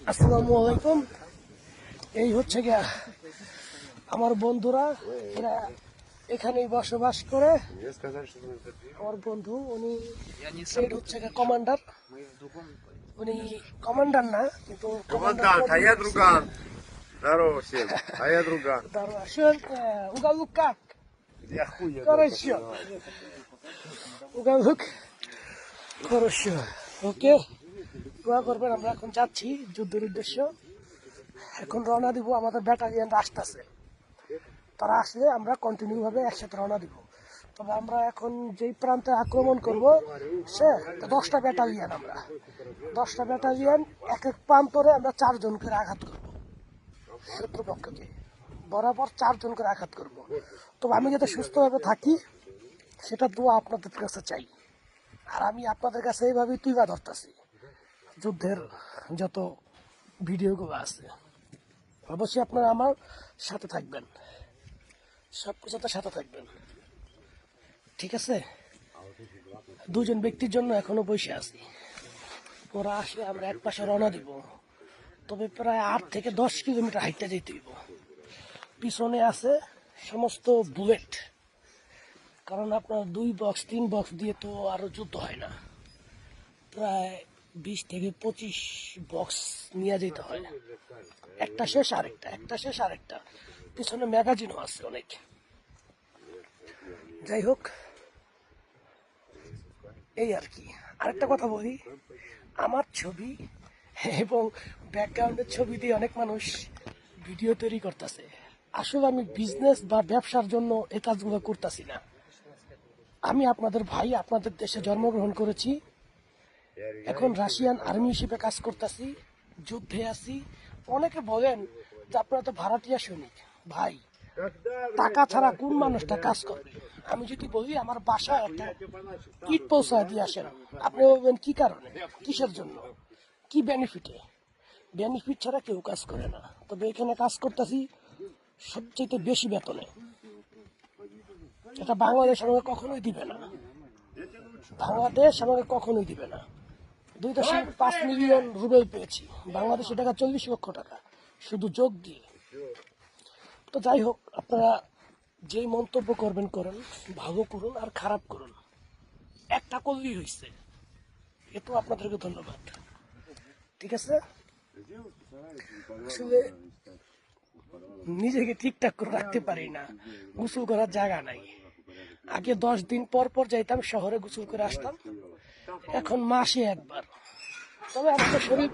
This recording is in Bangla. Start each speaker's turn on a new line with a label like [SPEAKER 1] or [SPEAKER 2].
[SPEAKER 1] আসসালামু আলাইকুম। এই হচ্ছে গিয়া আমার বন্ধুরা, এরা এখানেই বসবাস করে। আমার বন্ধু উনি হচ্ছে গিয়া কমান্ডার। উনি কমান্ডার না, কিন্তু
[SPEAKER 2] Командант, а я друган. Здорово всем. А я друган.
[SPEAKER 1] уголок как?
[SPEAKER 2] Я хуй я
[SPEAKER 1] Хорошо. Уголок хорошо. ওকে, দোয়া করবেন। আমরা এখন যাচ্ছি যুদ্ধের উদ্দেশ্য। এখন রওনা দিব, আমাদের ব্যাটালিয়ান আসতেছে। তারা আসলে আমরা কন্টিনিউ ভাবে একসাথে রওনা দিব। তবে আমরা এখন যেই প্রান্তে আক্রমণ করব, সে 10টা ব্যাটালিয়ান। আমরা 10টা ব্যাটালিয়ান, এক এক প্রান্তরে আমরা 4 জন করে আঘাত করব। শত্রুপক্ষকে বরাবর 4 জন করে আঘাত করব। তবে আমি যাতে সুস্থভাবে থাকি, সেটা দোয়া আপনাদের কাছে চাই। আর আমি আপনাদের কাছে এইভাবেই তুইবা ধরতেছি যুদ্ধের যত ভিডিওগুলো আছে। অবশ্যই আপনারা আমার সাথে থাকবেন, সব কিছুতে সাথে থাকবেন, ঠিক আছে? 2 জন ব্যক্তির জন্য এখনো বসে আছি। ওরা আসলে আমরা এক পাশে রওনা দিব। তবে প্রায় 8 থেকে 10 কিলোমিটার হাইটে যেতে হইব। পিছনে আছে সমস্ত বুলেট, কারণ আপনার 2 বক্স 3 বক্স দিয়ে তো আরো যুদ্ধ হয় না। প্রায় 20 থেকে 25 বক্স নিয়ে যেতে হয়। একটা শেষ আরেকটা, একটা শেষ আরেকটা। পিছনে ম্যাগাজিনও আছে অনেক। যাই হোক, এই আর কি। আরেকটা কথা বলি, আমার ছবি এবং ব্যাকগ্রাউন্ডের ছবি দিয়ে অনেক মানুষ ভিডিও তৈরি করতেছে। আসলে আমি বিজনেস বা ব্যবসার জন্য এই কাজগুলো করতেছি না। আমি আপনাদের ভাই, আপনাদের দেশে জন্মগ্রহণ করেছি। এখন রাশিয়ান আর্মি হিসেবে কাজ করতেছি, যুদ্ধে আছি। অনেকে বলেন যে আপনারা তো ভাড়াটিয়া সৈনিক। ভাই, টাকা ছাড়া কোন মানুষটা কাজ করবে? আমি যদি বলি আমার বাসায় একটা কিট পৌঁছায় দিয়ে আসেন, আপনি বলবেন কি কারণে, কিসের জন্য, কি বেনিফিটে? বেনিফিট ছাড়া কেউ কাজ করে না। তবে এখানে কাজ করতেছি সবচেয়ে বেশি বেতনে। এটা বাংলাদেশ আমাকে কখনোই দিবে না। বাংলাদেশ আমাকে কখনোই দিবে না। 2.5 মিলিয়ন রুবেল পেয়েছি, বাংলাদেশি টাকা 40 লক্ষ টাকা, শুধু যোগ দিয়ে। তো যাই হোক, আপনারা যেই মন্তব্য করবেন করেন, ভালো করুন আর খারাপ করুন, একটা করলেই হয়েছে। এতো আপনাদেরকে ধন্যবাদ, ঠিক আছে? আসলে নিজেকে ঠিকঠাক করে রাখতে পারি না, গোসল করার জায়গা নাই। আগে 10 দিন পর পর যাইতাম শহরে, গোসল করে আসতাম। এখন মাসে একবার। তবে আমাদের শরীর